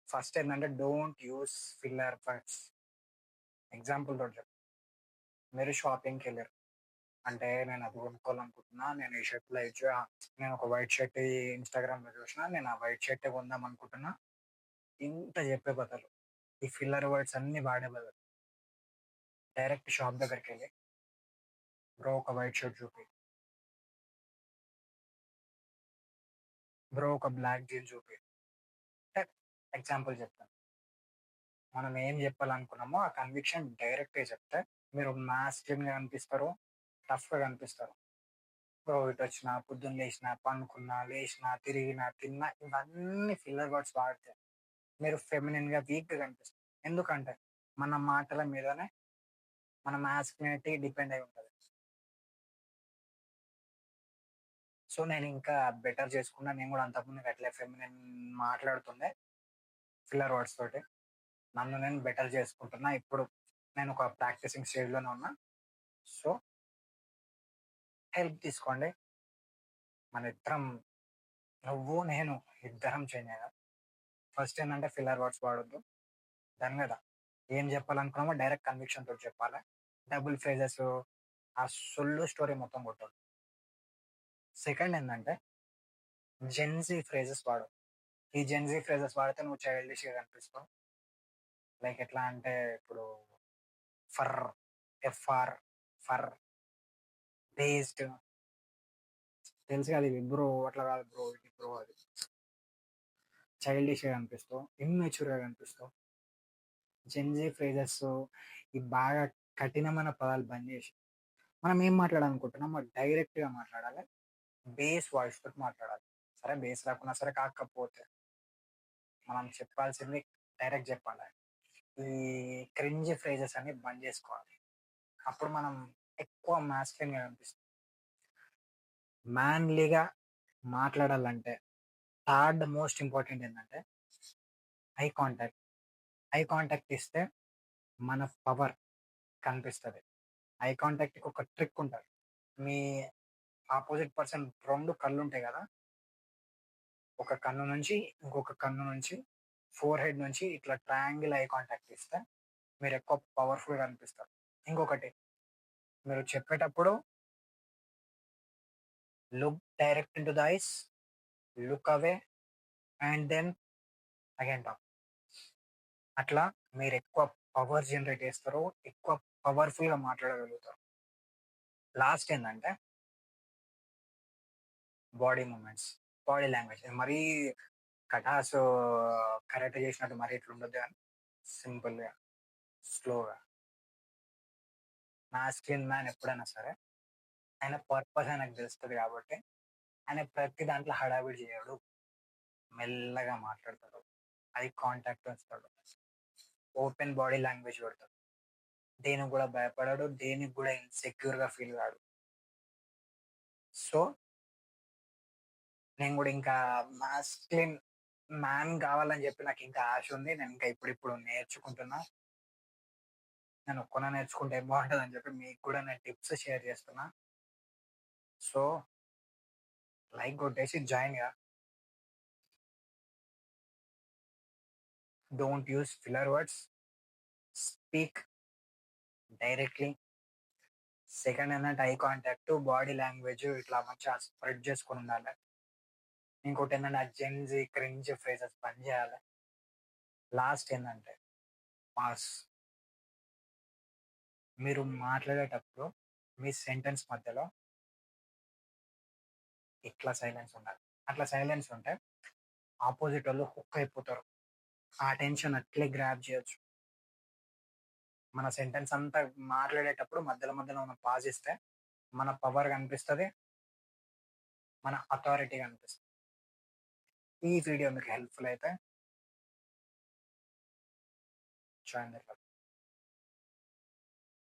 First ఏంటంటే don't use filler words. Example తోటి చెప్తా. మీరు షాపింగ్‌కెళ్లారు. అంటే నేను అది కొనుక్కోవాలనుకుంటున్నా. నేను ఈ షర్ట్‌లో నేను ఒక వైట్ షర్ట్ ఇన్‌స్టాగ్రామ్‌లో చూసినా. నేను ఆ వైట్ షర్టే కొందాం అనుకుంటున్నా. ఇంత చెప్పే బదులు, ఈ ఫిల్లర్ వర్డ్స్ అన్నీ వాడే బదులు, డైరెక్ట్ షాప్ దగ్గరికెళ్ళి, బ్రో ఒక వైట్ షర్ట్ చూపి, బ్రో ఒక బ్లాక్ జీన్స్ చూపి. అంటే ఎగ్జాంపుల్ చెప్తాను. మనం ఏం చెప్పాలనుకున్నామో ఆ కన్విక్షన్ డైరెక్ట్‌గా చెప్తే మీరు మాస్కులిన్‌గా కనిపిస్తారు. టఫ్‌గా కనిపిస్తారు. బ్రో ఇటొచ్చినా, పొద్దున్న లేసినా, పండుకున్నా, లేసినా, తిరిగినా, తిన్నా ఇవన్నీ ఫిల్లర్ వర్డ్స్ వాడితే మీరు ఫెమినిన్‌గా, వీక్‌గా కనిపిస్తారు. ఎందుకంటే మన మాటల మీదనే మన మాస్కులినిటీ డిపెండ్ అయి ఉంటది. సో, నేనింకా బెటర్ చేసుకున్నా. నేను గూడా అంతకుముందు అట్లే ఫెమినిన్ మాట్లాడుతుండే ఫిల్లర్ వర్డ్స్ తోటి. నన్ను నేను బెటర్ చేసుకుంటున్నా. ఇప్పుడు నేనొక ప్రాక్టీసింగ్ స్టేజ్‌లోనే ఉన్నా. సో, హెల్ప్ తీసుకోండి. మనిద్దరం నువ్వు, నేను ఇద్దరం చేంజ్ అయ్యాం. ఫస్ట్ ఏందంటే ఫిల్లర్ వర్డ్స్ వాడొద్దు. దాని మీద ఏం జెప్పాలనుకున్నామో డైరెక్ట్ కన్విక్షన్ తోటి చెప్పాలి. డబుల్ ఫ్రేజెస్ ఆ సొల్లు స్టోరీ మొత్తం కొట్టొద్దు. సెకండ్ ఏందంటే జెన్‌జీ ఫ్రేజెస్ వాడొద్దు. ఈ జెన్‌జీ ఫ్రేజెస్ వాడితే నువ్వు చైల్డిష్‌గా కనిపిస్తావు. లైక్ ఎట్లా అంటే ఇప్పుడు ఫర్, ఎఫ్ఆర్, ఫర్, బేస్డ్ తెలుసు కదా! ఇవి బ్రో అట్లా కాదు బ్రో, ఇది బ్రో అది. చైల్డిష్‌గా కనిపిస్తావు. ఇమ్మెచ్యూర్‌గా కనిపిస్తావు. జెన్‌జీ ఫ్రేజెస్ ఈ బాగా కఠినమైన పదాలు బంద్ జేసి, మనం ఏం మాట్లాడాలనుకుంటున్నామో డైరెక్ట్‌గా మాట్లాడాలి. బేస్ వాయిస్ తోటి మాట్లాడాలి. సరే బేస్ రాకున్నా సరే కాకపోతే మనం చెప్పాల్సింది డైరెక్ట్ జెప్పాలి. ఈ క్రింజ్ ఫ్రేజెస్ అన్ని బంద్ జేసుకోవాలి. అప్పుడు మనం ఎక్కువ మాస్కులిన్‌గా కనిపిస్తాం. మ్యాన్‌లీగా మాట్లాడాలంటే థర్డ్ మోస్ట్ ఇంపార్టెంట్ ఏందంటే ఐ కాంటాక్ట్. ఐ కాంటాక్ట్ ఇస్తే మన పవర్ కనిపిస్తది. ఐ కాంటాక్ట్‌కి ఒక ట్రిక్ ఉంటది. మీ అపోజిట్ పర్సన్ 2 కళ్ళుంటాయి గదా! ఒక కన్ను నుంచి, ఇంకొక కన్ను నుంచి, ఫోర్ హెడ్ నుంచి ఇట్లా ట్రయాంగిల్ ఐ కాంటాక్ట్ ఇస్తే మీరెక్కువ పవర్‌ఫుల్‌గా అనిపిస్తారు. ఇంకొకటి మీరు చెప్పేటప్పుడు look direct into the eyes, look away and then again talk. అట్లా మీరెక్కువ పవర్ జనరేట్ చేస్తారు. ఎక్కువ పవర్‌ఫుల్‌గా మాట్లాడగలుగుతారు. లాస్ట్ ఏందంటే బాడీ మూవ్‌మెంట్స్, బాడీ లాంగ్వేజ్. మరీ కటాసు కరాటే చేసినట్టు మరీ ఇట్లా ఉండొద్దు గానీ సింపుల్‌గా, స్లోగా. మాస్కులిన్ మ్యాన్ ఎప్పుడైనా సరే ఆయన పర్పస్ ఆయనకు తెలుస్తది కాబట్టి ఆయన ప్రతి దాంట్లో హడావిడి చేయడు. మెల్లగా మాట్లాడతాడు. ఐ కాంటాక్ట్ ఉంచుతాడు. ఓపెన్ బాడీ లాంగ్వేజ్ పెడతాడు. దేనికి గూడా భయపడడు. దేనికి గూడా ఇన్‌సెక్యూర్‌గా ఫీల్ గాడు. సో, నేను గూడా ఇంకా మాస్కులిన్ మ్యాన్ గావాలని జెప్పి నాకింకా ఆశ ఉంది. నేనింకా ఇప్పుడిప్పుడు నేర్చుకుంటున్నా. నేను ఒక్కడినే నేర్చుకుంటే ఏం బావుంటదని జెప్పి మీకు గూడా నేను టిప్స్ షేర్ జేస్తున్నా. సో, లైక్ గొట్టేసి జాయిన్ గా. Don't use filler words. Speak డైరెక్ట్‌లీ. సెకండ్ ఏందంటే ఐ కాంటాక్ట్, బాడీ లాంగ్వేజ్ ఇట్లా మంచిగా స్ప్రెడ్ చేసుకొనుండాలి. ఇంకోటేందంటే ఆ జెన్‌జీ, క్రింజ్ ఫ్రేజెస్ బంద్ జేయాలి. లాస్ట్ ఏందంటే పాజ్. మీరు మాట్లాడేటప్పుడు మీ సెంటెన్స్ మధ్యలో ఇట్లా సైలెన్స్ ఉండాలి. అట్లా సైలెన్స్ ఉంటే అపోజిటోళ్ళు హుక్ అయిపోతారు. ఆ అటెన్షన్ అట్లే గ్రాబ్ జేయొచ్చు. మన సెంటెన్స్ అంతా మాట్లాడేటప్పుడు మధ్యలో మధ్యలో మనం పాజ్ ఇస్తే మన పవర్ కనిపిస్తది. మన అథారిటీ కనిపిస్తది. ఈ వీడియో మీకు హెల్ప్‌ఫుల్ అయితే జాయిన్ ద క్లబ్.